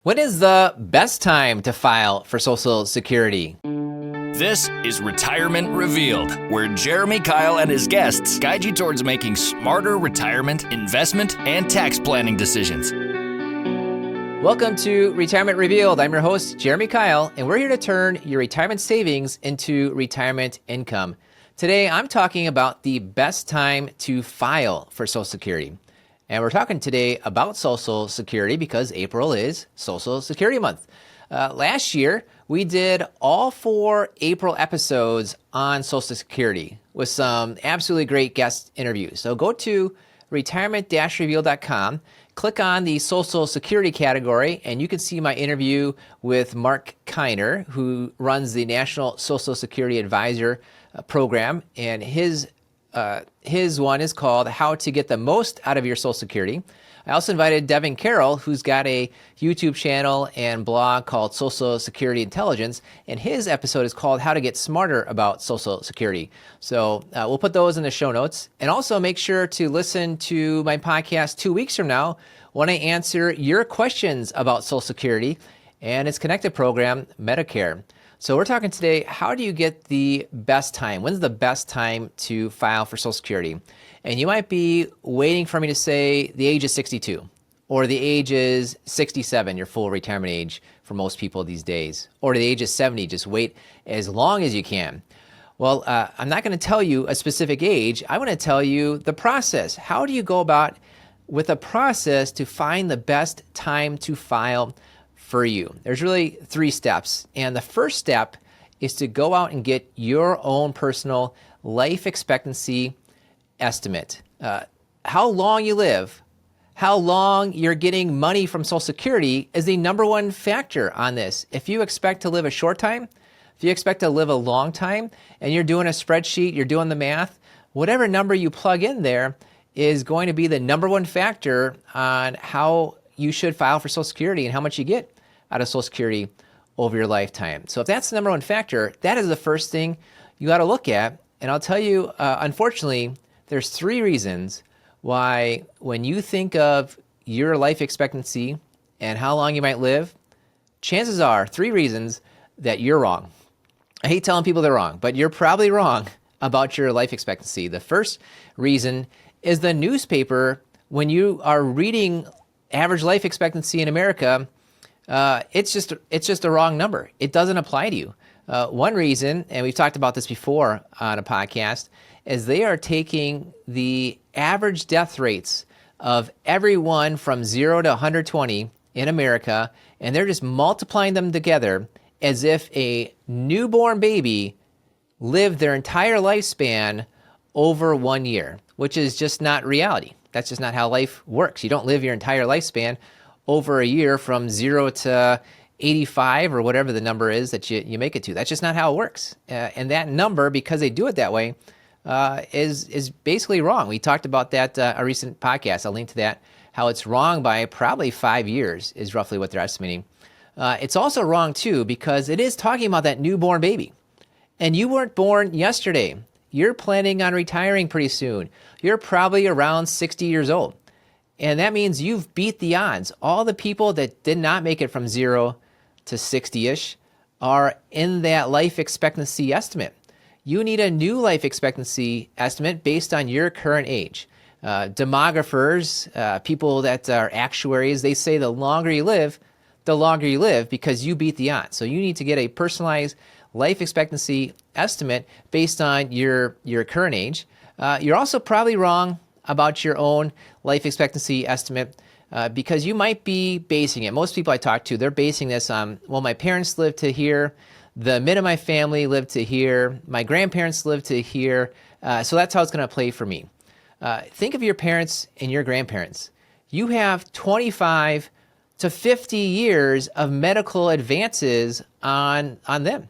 When is the best time to file for Social Security? This is Retirement Revealed, where Jeremy Keil and his guests guide you towards making smarter retirement, investment, and tax planning decisions. Welcome to Retirement Revealed. I'm your host, Jeremy Keil, and we're here to turn your retirement savings into retirement income. Today, I'm talking about the best time to file for Social Security. And we're talking today about Social Security because April is Social Security month. Last year, we did all 4 April episodes on Social Security with some absolutely great guest interviews. So go to retirement-reveal.com, click on the Social Security category, and you can see my interview with Mark Kiner, who runs the National Social Security Advisor program, and his one is called How to Get the Most Out of Your Social Security. I also invited Devin Carroll, who's got a YouTube channel and blog called Social Security Intelligence, and his episode is called How to Get Smarter About Social Security. So we'll put those in the show notes. And also make sure to listen to my podcast 2 weeks from now when I answer your questions about Social Security and its connected program, Medicare. So we're talking today, how do you get the best time? When's the best time to file for Social Security? And you might be waiting for me to say the age is 62 or the age is 67, your full retirement age for most people these days, or the age is 70, just wait as long as you can. Well, I'm not going to tell you a specific age. I want to tell you the process. How do you go about with a process to find the best time to file for you? There's really 3 steps. And the first step is to go out and get your own personal life expectancy estimate. How long you live, how long you're getting money from Social Security is the number one factor on this. If you expect to live a short time, if you expect to live a long time, and you're doing a spreadsheet, you're doing the math, whatever number you plug in there is going to be the number one factor on how you should file for Social Security and how much you get out of Social Security over your lifetime. So if that's the number one factor, that is the first thing you got to look at. And I'll tell you, unfortunately, there's 3 reasons why when you think of your life expectancy and how long you might live, chances are 3 reasons that you're wrong. I hate telling people they're wrong, but you're probably wrong about your life expectancy. The first reason is the newspaper. When you are reading average life expectancy in America, it's just a wrong number. It doesn't apply to you. One reason, and we've talked about this before on a podcast, is they are taking the average death rates of everyone from 0 to 120 in America, and they're just multiplying them together as if a newborn baby lived their entire lifespan over 1 year, which is just not reality. That's just not how life works. You don't live your entire lifespan over a year from 0 to 85 or whatever the number is that you make it to. That's just not how it works. And that number, because they do it that way, is basically wrong. We talked about that a recent podcast. I'll link to that, how it's wrong by probably 5 years is roughly what they're estimating. It's also wrong, too, because it is talking about that newborn baby. And you weren't born yesterday. You're planning on retiring pretty soon. You're probably around 60 years old. And that means you've beat the odds. All the people that did not make it from 0 to 60-ish are in that life expectancy estimate. You need a new life expectancy estimate based on your current age. Demographers, people that are actuaries, they say the longer you live because you beat the odds. So you need to get a personalized life expectancy estimate based on your current age. You're also probably wrong about your own life expectancy estimate because you might be basing it. Most people I talk to, they're basing this on, well, my parents lived to here, the men of my family lived to here, my grandparents lived to here, so that's how it's going to play for me. Think of your parents and your grandparents. You have 25 to 50 years of medical advances on them.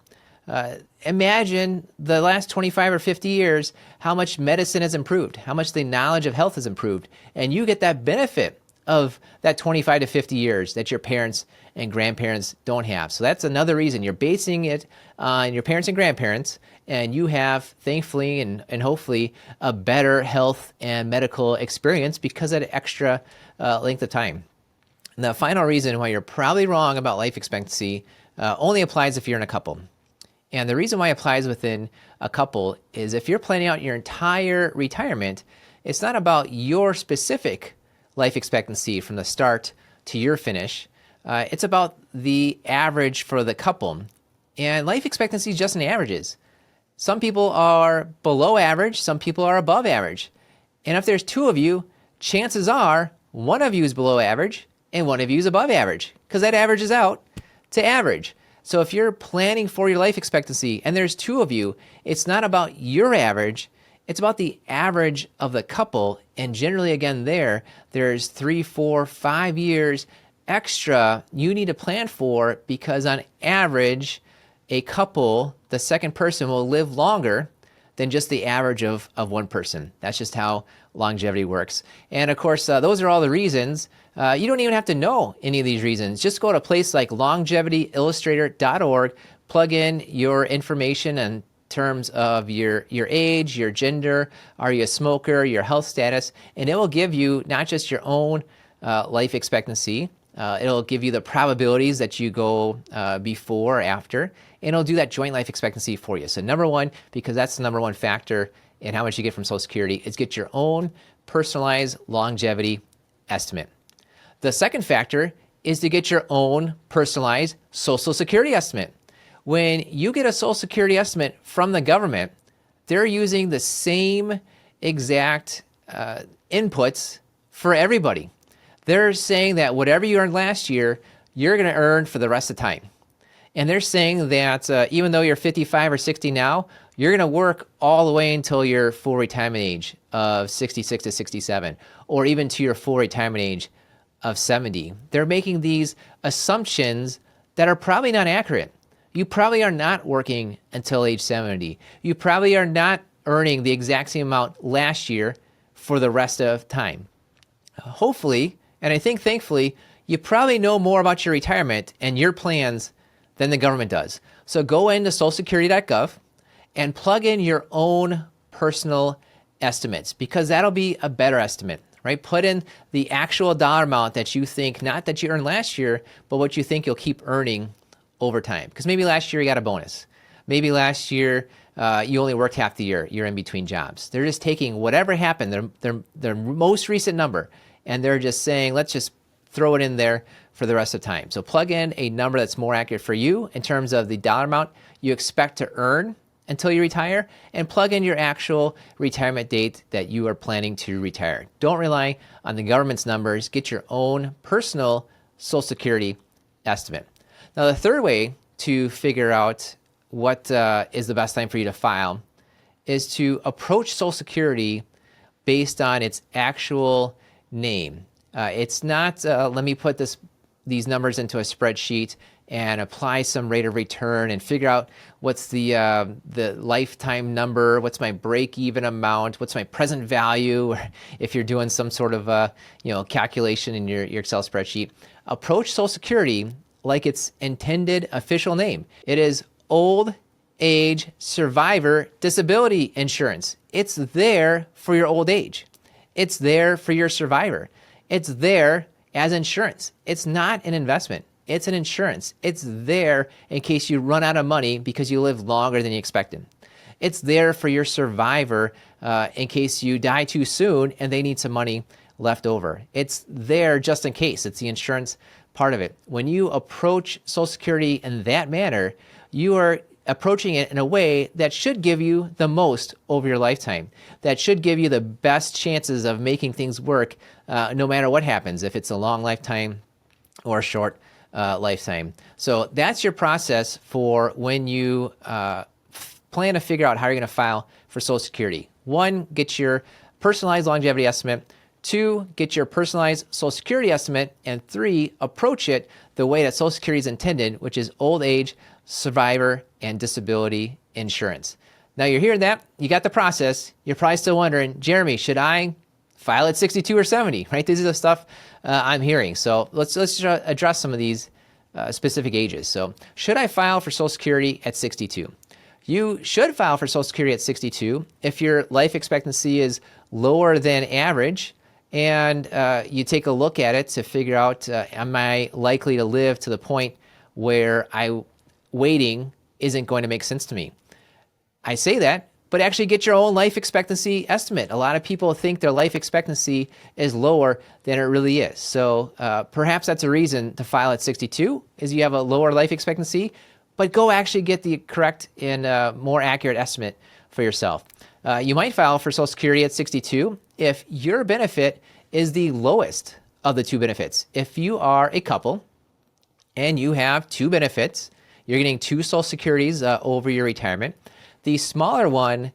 Imagine the last 25 or 50 years, how much medicine has improved, how much the knowledge of health has improved, and you get that benefit of that 25 to 50 years that your parents and grandparents don't have. So that's another reason you're basing it on your parents and grandparents, and you have, thankfully and hopefully, a better health and medical experience because of that extra length of time. And the final reason why you're probably wrong about life expectancy only applies if you're in a couple. And the reason why it applies within a couple is if you're planning out your entire retirement, it's not about your specific life expectancy from the start to your finish. It's about the average for the couple. And life expectancy is just in averages. Some people are below average, some people are above average. And if there's two of you, chances are one of you is below average and one of you is above average, because that averages out to average. So if you're planning for your life expectancy and there's two of you, it's not about your average, it's about the average of the couple. And generally, again, there's 3, 4, 5 years extra you need to plan for, because on average, a couple, the second person will live longer than just the average of one person. That's just how longevity works. And of course, those are all the reasons. You don't even have to know any of these reasons. Just go to a place like longevityillustrator.org, plug in your information in terms of your age, your gender, are you a smoker, your health status, and it will give you not just your own life expectancy, it'll give you the probabilities that you go before or after, and it'll do that joint life expectancy for you. So number one, because that's the number one factor in how much you get from Social Security, is get your own personalized longevity estimate. The second factor is to get your own personalized Social Security estimate. When you get a Social Security estimate from the government, they're using the same exact inputs for everybody. They're saying that whatever you earned last year, you're going to earn for the rest of the time. And they're saying that even though you're 55 or 60 now, you're going to work all the way until your full retirement age of 66 to 67, or even to your full retirement age of 70. They're making these assumptions that are probably not accurate. You probably are not working until age 70. You probably are not earning the exact same amount last year for the rest of time. Hopefully, and I think thankfully, you probably know more about your retirement and your plans than the government does. So go into socialsecurity.gov and plug in your own personal estimates, because that'll be a better estimate, right? Put in the actual dollar amount that you think, not that you earned last year, but what you think you'll keep earning over time. Because maybe last year you got a bonus. Maybe last year you only worked half the year. You're in between jobs. They're just taking whatever happened, their most recent number, and they're just saying, let's just throw it in there for the rest of the time. So plug in a number that's more accurate for you in terms of the dollar amount you expect to earn until you retire, and plug in your actual retirement date that you are planning to retire. Don't rely on the government's numbers. Get your own personal Social Security estimate. Now, the third way to figure out what is the best time for you to file is to approach Social Security based on its actual name. It's not, let me put these numbers into a spreadsheet and apply some rate of return and figure out what's the lifetime number, what's my break-even amount, what's my present value, or if you're doing some sort of calculation in your Excel spreadsheet. Approach Social Security like its intended official name. It is Old Age Survivor Disability Insurance. It's there for your old age. It's there for your survivor. It's there as insurance. It's not an investment. It's an insurance. It's there in case you run out of money because you live longer than you expected. It's there for your survivor in case you die too soon and they need some money left over. It's there just in case. It's the insurance part of it. When you approach Social Security in that manner, you are approaching it in a way that should give you the most over your lifetime, that should give you the best chances of making things work no matter what happens, if it's a long lifetime or a short lifetime. So that's your process for when you plan to figure out how you're going to file for Social Security. 1, get your personalized longevity estimate. 2, get your personalized Social Security estimate. And 3, approach it the way that Social Security is intended, which is old age, survivor, and disability insurance. Now you're hearing that, you got the process. You're probably still wondering, Jeremy, should I file at 62 or 70, right? This is the stuff I'm hearing. So let's address some of these specific ages. So should I file for Social Security at 62? You should file for Social Security at 62 if your life expectancy is lower than average and you take a look at it to figure out, am I likely to live to the point where waiting isn't going to make sense to me? I say that, but actually get your own life expectancy estimate. A lot of people think their life expectancy is lower than it really is. So perhaps that's a reason to file at 62, is you have a lower life expectancy, but go actually get the correct and more accurate estimate for yourself. You might file for Social Security at 62 if your benefit is the lowest of the two benefits. If you are a couple and you have two benefits, you're getting two Social Securities over your retirement, the smaller one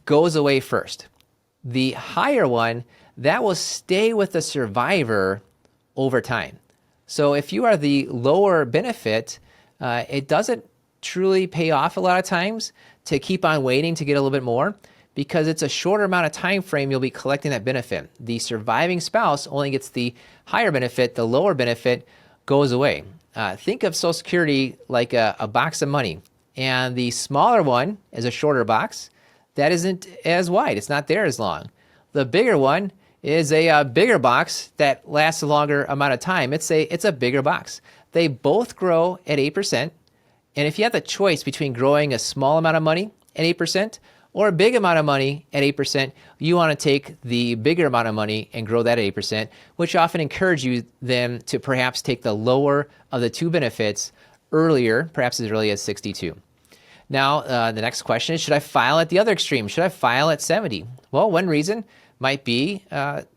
goes away first. The higher one, that will stay with the survivor over time. So if you are the lower benefit, it doesn't truly pay off a lot of times to keep on waiting to get a little bit more, because it's a shorter amount of time frame you'll be collecting that benefit. The surviving spouse only gets the higher benefit, the lower benefit goes away. Think of Social Security like a box of money, and the smaller one is a shorter box that isn't as wide. It's not there as long. The bigger one is a bigger box that lasts a longer amount of time. It's a bigger box. They both grow at 8%. And if you have the choice between growing a small amount of money at 8% or a big amount of money at 8%, you want to take the bigger amount of money and grow that at 8%, which often encourage you then to perhaps take the lower of the two benefits earlier, perhaps as early as 62. Now, the next question is, should I file at the other extreme? Should I file at 70? Well, one reason might be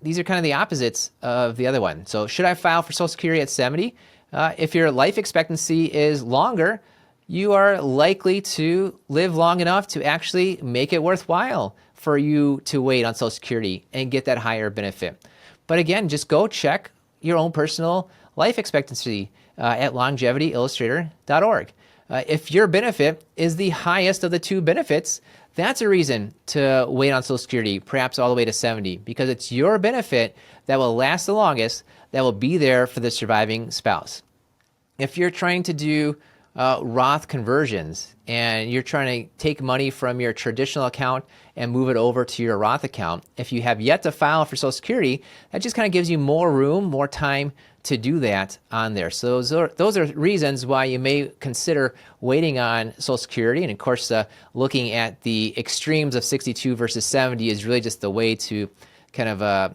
these are kind of the opposites of the other one. So should I file for Social Security at 70? If your life expectancy is longer, you are likely to live long enough to actually make it worthwhile for you to wait on Social Security and get that higher benefit. But again, just go check your own personal life expectancy at longevityillustrator.org. If your benefit is the highest of the two benefits, that's a reason to wait on Social Security, perhaps all the way to 70, because it's your benefit that will last the longest, that will be there for the surviving spouse. If you're trying to do Roth conversions and you're trying to take money from your traditional account and move it over to your Roth account, if you have yet to file for Social Security, that just kind of gives you more room, more time to do that on there. So those are reasons why you may consider waiting on Social Security. And of course, looking at the extremes of 62 versus 70 is really just the way to kind of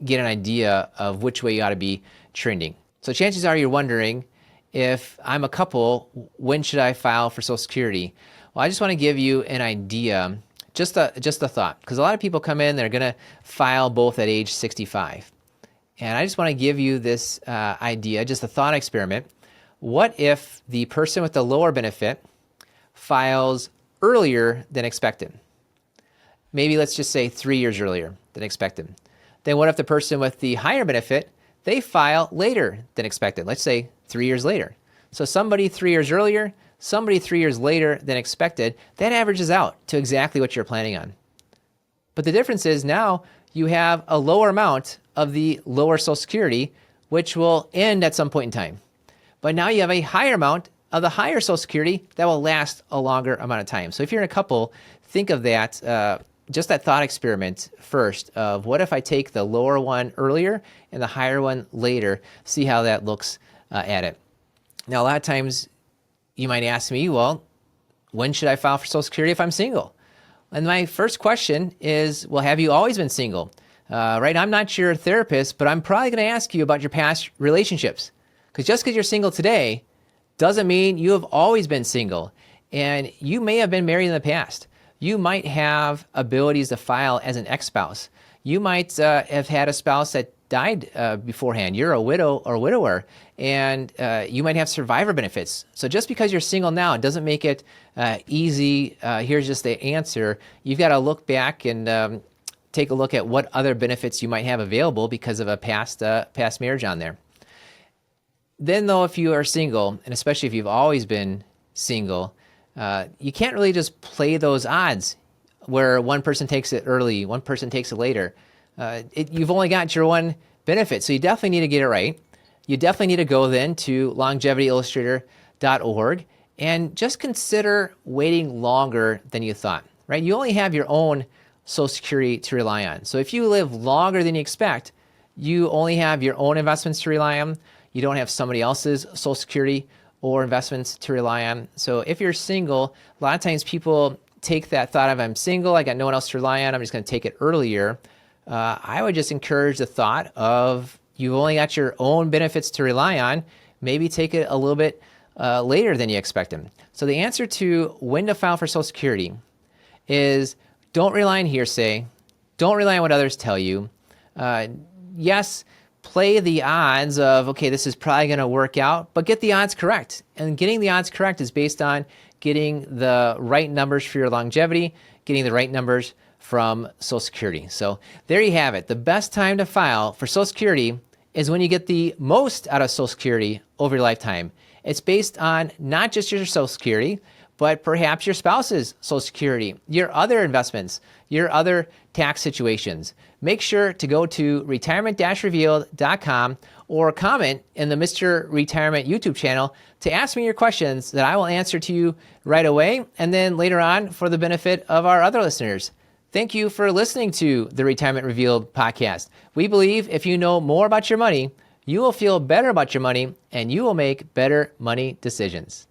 get an idea of which way you ought to be trending. So chances are you're wondering, if I'm a couple, when should I file for Social Security? Well, I just want to give you an idea, just a thought, because a lot of people come in, they're going to file both at age 65. And I just want to give you this idea, just a thought experiment. What if the person with the lower benefit files earlier than expected? Maybe let's just say 3 years earlier than expected. Then what if the person with the higher benefit, they file later than expected? Let's say 3 years later. So somebody 3 years earlier, somebody 3 years later than expected, that averages out to exactly what you're planning on. But the difference is now you have a lower amount of the lower Social Security, which will end at some point in time. But now you have a higher amount of the higher Social Security that will last a longer amount of time. So if you're in a couple, think of that, just that thought experiment first of what if I take the lower one earlier and the higher one later, see how that looks at it. Now, a lot of times you might ask me, well, when should I file for Social Security if I'm single? And my first question is, well, have you always been single? Right? I'm not your therapist, but I'm probably going to ask you about your past relationships. Because just because you're single today doesn't mean you have always been single. And you may have been married in the past. You might have abilities to file as an ex-spouse. You might have had a spouse that died beforehand. You're a widow or widower, and you might have survivor benefits. So just because you're single now doesn't make it easy. Here's just the answer. You've got to look back and take a look at what other benefits you might have available because of a past marriage on there. Then, though, if you are single, and especially if you've always been single, you can't really just play those odds where one person takes it early, one person takes it later. You've only got your one benefit, so you definitely need to get it right. You definitely need to go then to longevityillustrator.org and just consider waiting longer than you thought, right? You only have your own Social Security to rely on. So if you live longer than you expect, you only have your own investments to rely on. You don't have somebody else's Social Security or investments to rely on. So if you're single, a lot of times people take that thought of, I'm single, I got no one else to rely on, I'm just going to take it earlier. I would just encourage the thought of you've only got your own benefits to rely on. Maybe take it a little bit later than you expect them. So the answer to when to file for Social Security is don't rely on hearsay. Don't rely on what others tell you. Yes, play the odds of, okay, this is probably going to work out, but get the odds correct. And getting the odds correct is based on getting the right numbers for your longevity, getting the right numbers from Social Security. So there you have it. The best time to file for Social Security is when you get the most out of Social Security over your lifetime. It's based on not just your Social Security, but perhaps your spouse's Social Security, your other investments, your other tax situations. Make sure to go to retirement-revealed.com or comment in the Mr. Retirement YouTube channel to ask me your questions that I will answer to you right away and then later on for the benefit of our other listeners. Thank you for listening to the Retirement Revealed podcast. We believe if you know more about your money, you will feel better about your money and you will make better money decisions.